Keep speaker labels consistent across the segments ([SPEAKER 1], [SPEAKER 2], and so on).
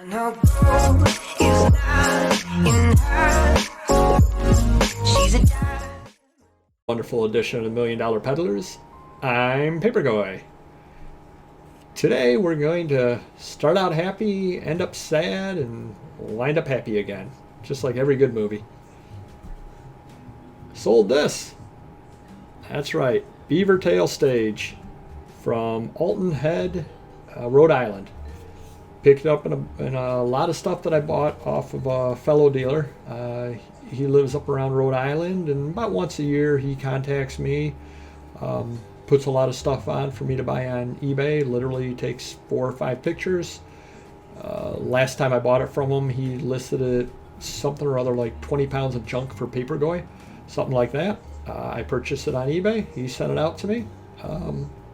[SPEAKER 1] No gold is not in her. She's a dime.
[SPEAKER 2] Wonderful edition of Million Dollar Peddlers. I'm Papergoy. Today we're going to start out happy, end up sad, and wind up happy again, just like every good movie. Sold this. That's right, Beaver Tail Stage from Alton Head, Rhode Island. Picked up in a lot of stuff that I bought off of a fellow dealer. He lives up around Rhode Island, and about once a year he contacts me, puts a lot of stuff on for me to buy on eBay. Literally takes 4 or 5 pictures. Last time I bought it from him, he listed it something or other like 20 pounds of junk for Papergoy, something like that. I purchased it on eBay. He sent it out to me.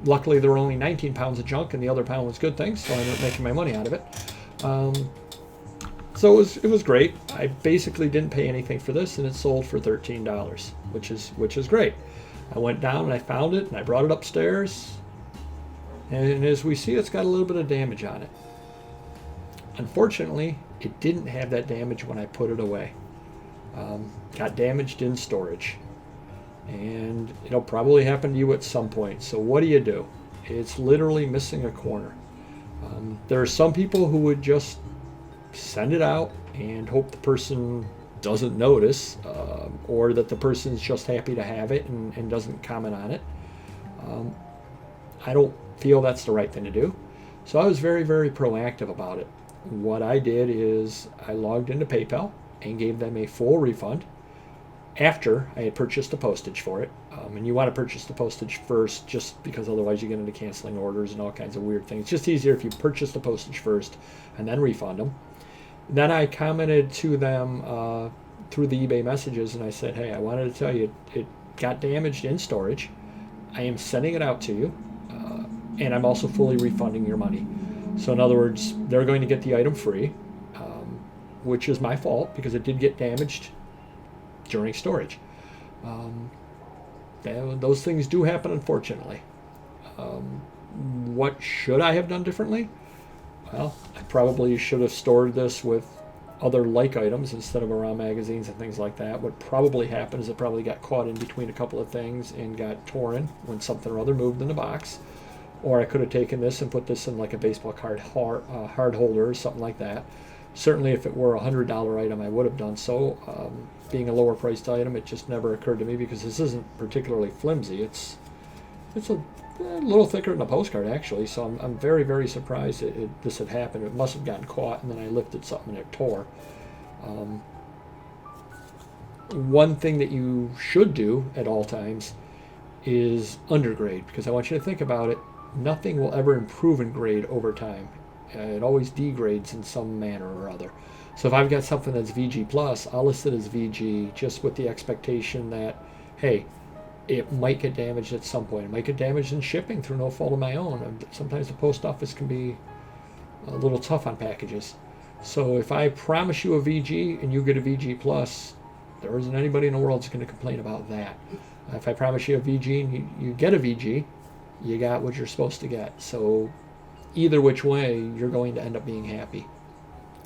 [SPEAKER 2] Luckily, there were only 19 pounds of junk, and the other pound was good things, so I ended up making my money out of it. So it was great. I basically didn't pay anything for this, and it sold for $13, which is great. I went down and I found it, and I brought it upstairs, and as we see, it's got a little bit of damage on it. Unfortunately, it didn't have that damage when I put it away. Got damaged in storage. And it'll probably happen to you at some point. So what do? It's literally missing a corner. There are some people who would just send it out and hope the person doesn't notice, or that the person's just happy to have it and doesn't comment on it. I don't feel that's the right thing to do. So I was very, very proactive about it. What I did is I logged into PayPal and gave them a full refund after I had purchased the postage for it. And you want to purchase the postage first, just because otherwise you get into canceling orders and all kinds of weird things. It's just easier if you purchase the postage first and then refund them. Then I commented to them through the eBay messages, and I said, hey, I wanted to tell you it got damaged in storage. I am sending it out to you, and I'm also fully refunding your money. So in other words, they're going to get the item free, which is my fault because it did get damaged during storage. Those things do happen, unfortunately. What should I have done differently? Well, I probably should have stored this with other like items instead of around magazines and things like that. What probably happened is it probably got caught in between a couple of things and got torn when something or other moved in the box. Or I could have taken this and put this in like a baseball card hard holder or something like that. Certainly if it were a $100 item, I would have done so. Being a lower priced item, it just never occurred to me because this isn't particularly flimsy. It's a little thicker than a postcard, actually. So I'm very, very surprised this had happened. It must have gotten caught, and then I lifted something and it tore. One thing that you should do at all times is undergrade, because I want you to think about it. Nothing will ever improve in grade over time. It always degrades in some manner or other. So if I've got something that's VG plus, I'll list it as VG just with the expectation that, hey, it might get damaged at some point. It might get damaged in shipping through no fault of my own. And sometimes the post office can be a little tough on packages. So if I promise you a VG and you get a VG plus, there isn't anybody in the world that's going to complain about that. If I promise you a VG and you get a VG, you got what you're supposed to get. So either which way, you're going to end up being happy.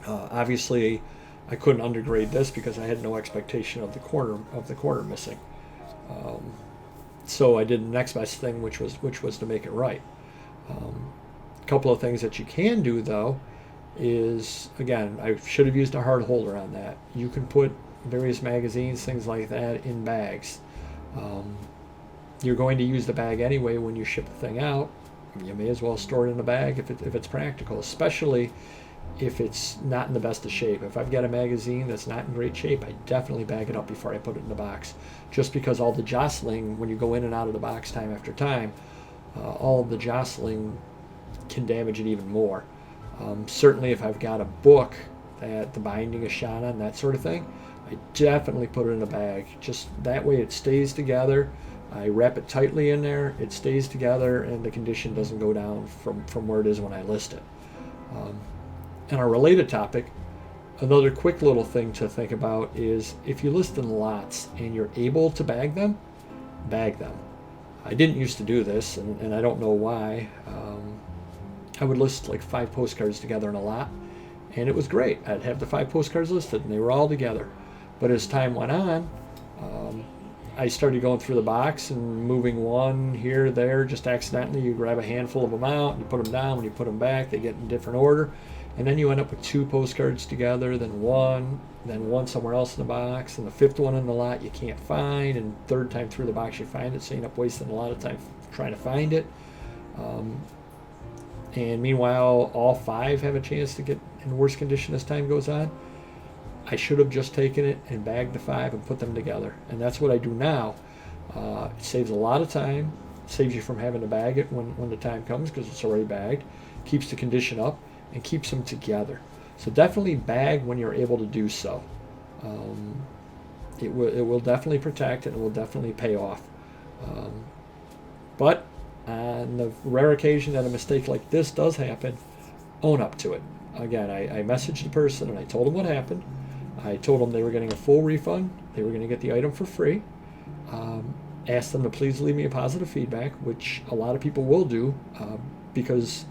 [SPEAKER 2] Obviously, I couldn't undergrade this because I had no expectation of the corner missing. So I did the next best thing, which was to make it right. A couple of things that you can do though is, again, I should have used a hard holder on that. You can put various magazines, things like that, in bags. You're going to use the bag anyway when you ship the thing out. You may as well store it in a bag if it's practical, especially if it's not in the best of shape. If I've got a magazine that's not in great shape, I definitely bag it up before I put it in the box. Just because all the jostling, when you go in and out of the box time after time, all of the jostling can damage it even more. Certainly if I've got a book that the binding is shot on, that sort of thing, I definitely put it in a bag. Just that way it stays together. I wrap it tightly in there, it stays together, and the condition doesn't go down from where it is when I list it. And a related topic, another quick little thing to think about is if you list in lots and you're able to bag them, bag them. I didn't used to do this, and I don't know why. I would list like 5 postcards together in a lot, and it was great. I'd have the 5 postcards listed, and they were all together. But as time went on, I started going through the box and moving one here, there, just accidentally. You grab a handful of them out, and you put them down. When you put them back, they get in different order. And then you end up with 2 postcards together, then one somewhere else in the box, and the 5th one in the lot you can't find, and 3rd time through the box you find it, so you end up wasting a lot of time trying to find it. And meanwhile, all 5 have a chance to get in worse condition as time goes on. I should have just taken it and bagged the 5 and put them together. And that's what I do now. It saves a lot of time, saves you from having to bag it when the time comes because it's already bagged, keeps the condition up, and keeps them together. So definitely bag when you're able to do so. It will definitely protect, and it will definitely pay off. But on the rare occasion that a mistake like this does happen, own up to it. Again, I messaged the person and I told them what happened. I told them they were getting a full refund. They were going to get the item for free. Asked them to please leave me a positive feedback, which a lot of people will do because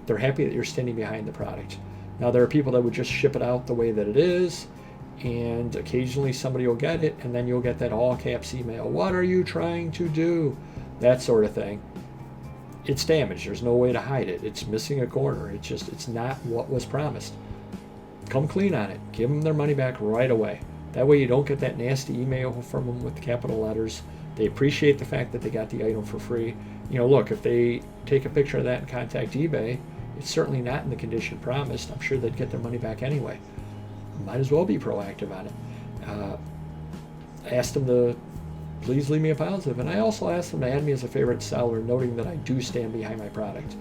[SPEAKER 2] they're happy that you're standing behind the product. Now, there are people that would just ship it out the way that it is, and occasionally somebody will get it, and then you'll get that all caps email. What are you trying to do? That sort of thing. It's damaged. There's no way to hide it. It's missing a corner. It's not what was promised. Come clean on it. Give them their money back right away. That way you don't get that nasty email from them with capital letters. They appreciate the fact that they got the item for free. Look, if they take a picture of that and contact eBay, it's certainly not in the condition promised. I'm sure they'd get their money back anyway. Might as well be proactive on it. Ask them to please leave me a positive. And I also asked them to add me as a favorite seller, noting that I do stand behind my product.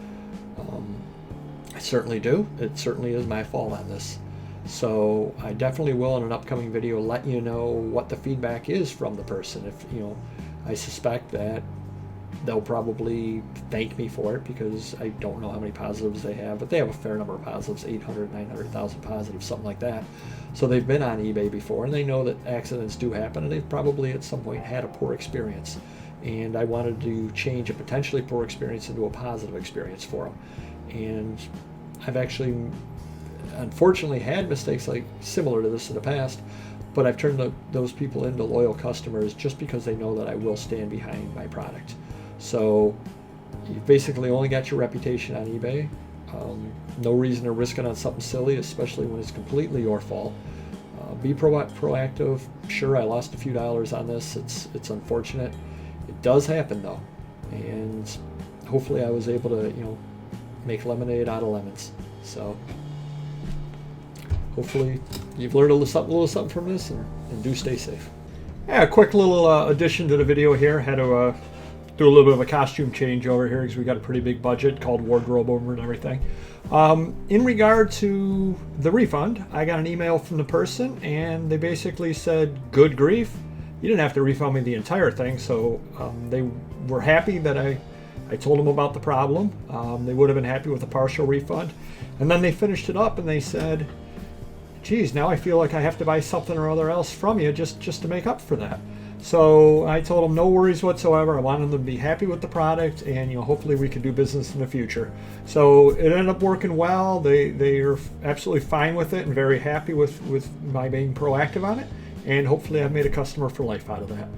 [SPEAKER 2] I certainly do. It certainly is my fault on this. So I definitely will in an upcoming video let you know what the feedback is from the person. If I suspect that they'll probably thank me for it because I don't know how many positives they have, but they have a fair number of positives, 800, 900,000 positives, something like that. So they've been on eBay before, and they know that accidents do happen, and they've probably at some point had a poor experience. And I wanted to change a potentially poor experience into a positive experience for them. And I've actually, unfortunately, had mistakes like similar to this in the past, but I've turned those people into loyal customers just because they know that I will stand behind my product. So you basically only got your reputation on eBay. No reason to risk it on something silly, especially when it's completely your fault. Be proactive. Sure, I lost a few dollars on this. It's unfortunate. It does happen though, and hopefully I was able to make lemonade out of lemons. So hopefully you've learned a little something from this, and do stay safe. Yeah, a quick little addition to the video here. Had to do a little bit of a costume change over here because we got a pretty big budget called wardrobe over and everything. In regard to the refund, I got an email from the person, and they basically said, good grief, you didn't have to refund me the entire thing. So they were happy that I told them about the problem. They would have been happy with a partial refund. And then they finished it up and they said, geez, now I feel like I have to buy something or other else from you just to make up for that. So I told them no worries whatsoever. I wanted them to be happy with the product, and hopefully we could do business in the future. So it ended up working well. They are absolutely fine with it and very happy with my being proactive on it. And hopefully I've made a customer for life out of that.